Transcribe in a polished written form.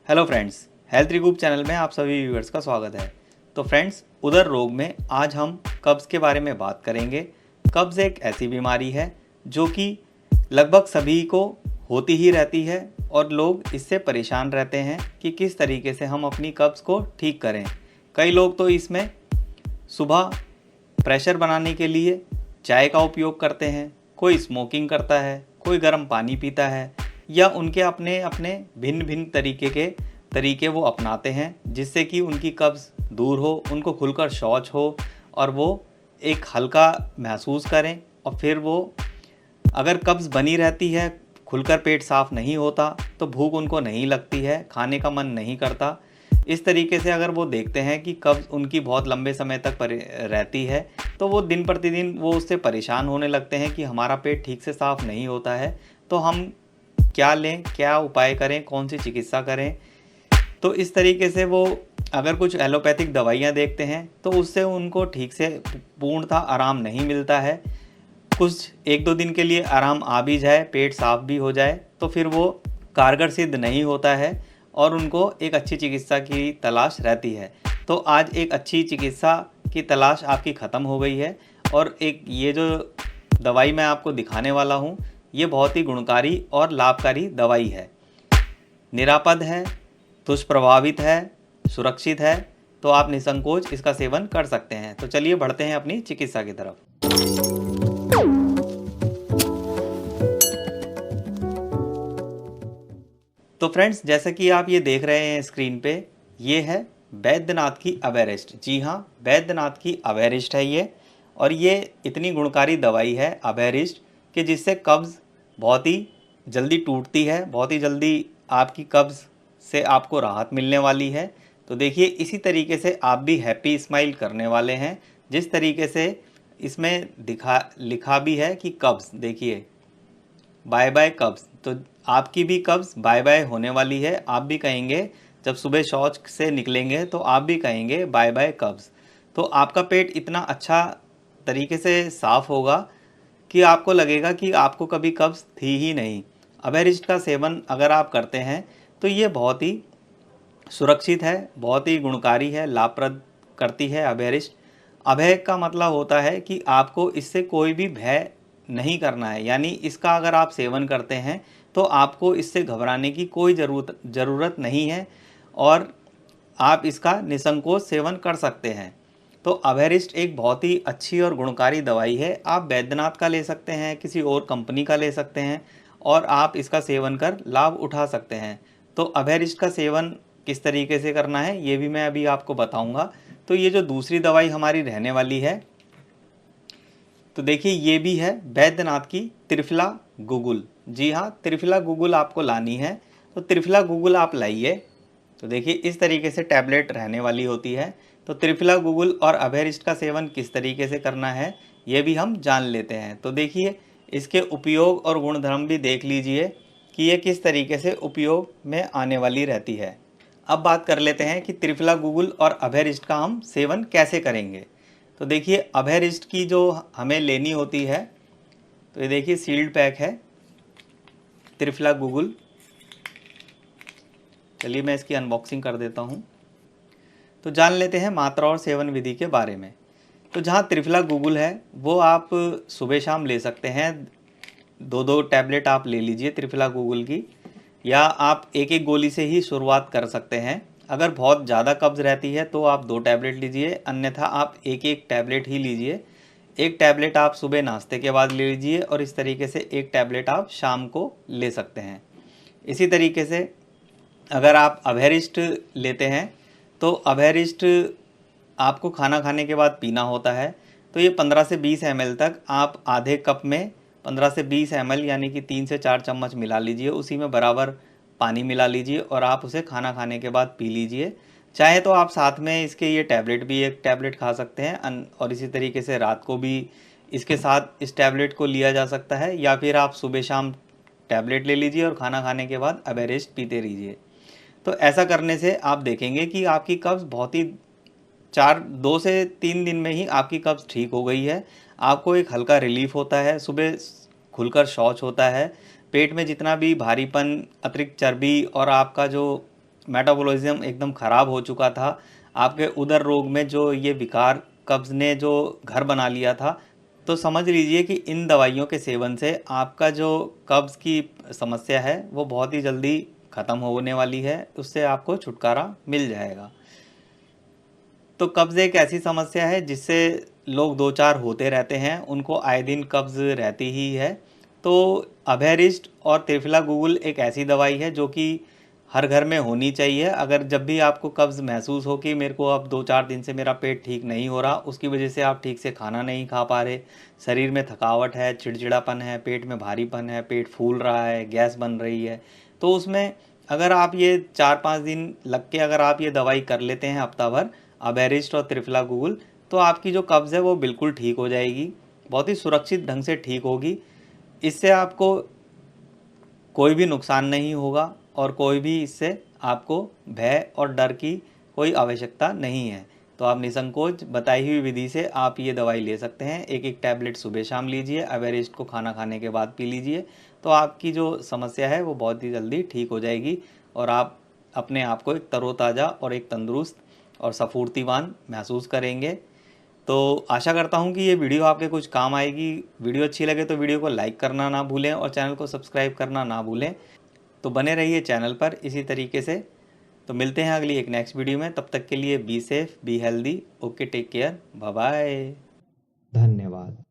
Hello friends, health रिगूप channel में आप सभी व्यूअर्स का स्वागत है। तो फ्रेंड्स, उदर रोग में आज हम कब्ज़ के बारे में बात करेंगे। कब्ज़ एक ऐसी बीमारी है जो कि लगभग सभी को होती ही रहती है और लोग इससे परेशान रहते हैं कि किस तरीके से हम अपनी कब्ज़ को ठीक करें। कई लोग तो इसमें सुबह प्रेशर बनाने के लिए चाय का उपयोग करते हैं, कोई स्मोकिंग करता है, कोई गर्म पानी पीता है या उनके अपने अपने भिन्न भिन्न तरीके वो अपनाते हैं जिससे कि उनकी कब्ज़ दूर हो, उनको खुलकर शौच हो और वो एक हल्का महसूस करें। और फिर वो अगर कब्ज़ बनी रहती है, खुलकर पेट साफ़ नहीं होता तो भूख उनको नहीं लगती है, खाने का मन नहीं करता। इस तरीके से अगर वो देखते हैं कि कब्ज़ उनकी बहुत लंबे समय तक रहती है तो वो दिन प्रतिदिन वो उससे परेशान होने लगते हैं कि हमारा पेट ठीक से साफ़ नहीं होता है। तो हम क्या लें, क्या उपाय करें, कौन सी चिकित्सा करें। तो इस तरीके से वो अगर कुछ एलोपैथिक दवाइयाँ देखते हैं तो उससे उनको ठीक से पूर्णतः आराम नहीं मिलता है। कुछ 1-2 दिन के लिए आराम आ भी जाए, पेट साफ़ भी हो जाए तो फिर वो कारगर सिद्ध नहीं होता है और उनको एक अच्छी चिकित्सा की तलाश रहती है। तो आज एक अच्छी चिकित्सा की तलाश आपकी ख़त्म हो गई है और एक ये जो दवाई मैं आपको दिखाने वाला हूँ, ये बहुत ही गुणकारी और लाभकारी दवाई है। निरापद है, दुष्प्रभावित है, सुरक्षित है, तो आप निसंकोच इसका सेवन कर सकते हैं। तो चलिए बढ़ते हैं अपनी चिकित्सा की तरफ। तो फ्रेंड्स, जैसा कि आप ये देख रहे हैं स्क्रीन पे, ये है बैद्यनाथ की अवेरेस्ट। जी हाँ, बैद्यनाथ की अवेरेस्ट है ये। और ये इतनी गुणकारी दवाई है अवेरेस्ट कि जिससे कब्ज़ बहुत ही जल्दी टूटती है, बहुत ही जल्दी आपकी कब्ज़ से आपको राहत मिलने वाली है। तो देखिए, इसी तरीके से आप भी हैप्पी स्माइल करने वाले हैं जिस तरीके से इसमें लिखा भी है कि कब्ज़, देखिए बाय बाय कब्ज़। तो आपकी भी कब्ज़ बाय बाय होने वाली है। आप भी कहेंगे, जब सुबह शौच से निकलेंगे तो आप भी कहेंगे बाय बाय कब्ज़। तो आपका पेट इतना अच्छा तरीके से साफ़ होगा कि आपको लगेगा कि आपको कभी कब्ज़ थी ही नहीं। अवेरिस्ट का सेवन अगर आप करते हैं तो ये बहुत ही सुरक्षित है, बहुत ही गुणकारी है, लाभप्रद करती है अभयरिष्ट। अभय का मतलब होता है कि आपको इससे कोई भी भय नहीं करना है, यानी इसका अगर आप सेवन करते हैं तो आपको इससे घबराने की कोई ज़रूरत नहीं है और आप इसका निसंकोच सेवन कर सकते हैं। तो अभयरिष्ट एक बहुत ही अच्छी और गुणकारी दवाई है। आप बैद्यनाथ का ले सकते हैं, किसी और कंपनी का ले सकते हैं और आप इसका सेवन कर लाभ उठा सकते हैं। तो अभयरिष्ट का सेवन किस तरीके से करना है ये भी मैं अभी आपको बताऊंगा। तो ये जो दूसरी दवाई हमारी रहने वाली है, तो देखिए ये भी है बैद्यनाथ की त्रिफला गुगुल। जी हाँ, त्रिफला गुगुल आपको लानी है। तो त्रिफला गुगुल आप लाइए। तो देखिए इस तरीके से टैबलेट रहने वाली होती है। तो त्रिफला गुगुल और अभयरिष्ट का सेवन किस तरीके से करना है ये भी हम जान लेते हैं। तो देखिए इसके उपयोग और गुणधर्म भी देख लीजिए कि ये किस तरीके से उपयोग में आने वाली रहती है। अब बात कर लेते हैं कि त्रिफला गुगुल और अभयरिष्ट का हम सेवन कैसे करेंगे। तो देखिए अभयरिष्ट की जो हमें लेनी होती है, तो ये देखिए सील्ड पैक है त्रिफला गुगुल। चलिए मैं इसकी अनबॉक्सिंग कर देता हूँ। तो जान लेते हैं मात्रा और सेवन विधि के बारे में। तो जहाँ त्रिफला गुगुल है वो आप सुबह शाम ले सकते हैं। 2-2 टैबलेट आप ले लीजिए त्रिफला गुगुल की, या आप एक एक गोली से ही शुरुआत कर सकते हैं। अगर बहुत ज़्यादा कब्ज़ रहती है तो आप 2 टैबलेट लीजिए, अन्यथा आप एक एक टैबलेट ही लीजिए। एक टैबलेट आप सुबह नाश्ते के बाद ले लीजिए और इस तरीके से एक टैबलेट आप शाम को ले सकते हैं। इसी तरीके से अगर आप अभयरिष्ट लेते हैं तो अभयरिष्ट आपको खाना खाने के बाद पीना होता है। तो ये 15 से 20 ml तक आप आधे कप में 15 से 20 ml यानी कि 3 से 4 चम्मच मिला लीजिए, उसी में बराबर पानी मिला लीजिए और आप उसे खाना खाने के बाद पी लीजिए। चाहे तो आप साथ में इसके ये टैबलेट भी एक टैबलेट खा सकते हैं और इसी तरीके से रात को भी इसके साथ इस टैबलेट को लिया जा सकता है, या फिर आप सुबह शाम टैबलेट ले लीजिए और खाना खाने के बाद अवेरेस्ट पीते रहिए। तो ऐसा करने से आप देखेंगे कि आपकी कब्ज़ बहुत ही 2 से 3 दिन में ही आपकी कब्ज़ ठीक हो गई है। आपको एक हल्का रिलीफ होता है, सुबह खुलकर शौच होता है, पेट में जितना भी भारीपन, अतिरिक्त चर्बी और आपका जो मेटाबॉलिज्म एकदम ख़राब हो चुका था, आपके उदर रोग में जो ये विकार कब्ज़ ने जो घर बना लिया था, तो समझ लीजिए कि इन दवाइयों के सेवन से आपका जो कब्ज़ की समस्या है वो बहुत ही जल्दी ख़त्म होने वाली है, उससे आपको छुटकारा मिल जाएगा। तो कब्ज़ एक ऐसी समस्या है जिससे लोग दो चार होते रहते हैं, उनको आए दिन कब्ज़ रहती ही है। तो अभयरिस्ट और त्रिफला गूगल एक ऐसी दवाई है जो कि हर घर में होनी चाहिए। अगर जब भी आपको कब्ज़ महसूस हो कि मेरे को अब 2-4 दिन से मेरा पेट ठीक नहीं हो रहा, उसकी वजह से आप ठीक से खाना नहीं खा पा रहे, शरीर में थकावट है, चिड़चिड़ापन है, पेट में भारीपन है, पेट फूल रहा है, गैस बन रही है, तो उसमें अगर आप ये 4-5 दिन लग के अगर आप ये दवाई कर लेते हैं हफ्ता भर, अभयरिस्ट और त्रिफला गूगल, तो आपकी जो कब्ज़ है वो बिल्कुल ठीक हो जाएगी, बहुत ही सुरक्षित ढंग से ठीक होगी। इससे आपको कोई भी नुकसान नहीं होगा और कोई भी इससे आपको भय और डर की कोई आवश्यकता नहीं है। तो आप निसंकोच बताई हुई विधि से आप ये दवाई ले सकते हैं। एक एक टैबलेट सुबह शाम लीजिए, अवेरेस्ट को खाना खाने के बाद पी लीजिए, तो आपकी जो समस्या है वो बहुत ही जल्दी ठीक हो जाएगी और आप अपने आप को एक तरोताज़ा और एक तंदुरुस्त और स्फूर्तिवान महसूस करेंगे। तो आशा करता हूँ कि ये वीडियो आपके कुछ काम आएगी। वीडियो अच्छी लगे तो वीडियो को लाइक करना ना भूलें और चैनल को सब्सक्राइब करना ना भूलें। तो बने रहिए चैनल पर इसी तरीके से। तो मिलते हैं अगली एक नेक्स्ट वीडियो में, तब तक के लिए be safe, be healthy, okay, take care, bye bye. धन्यवाद।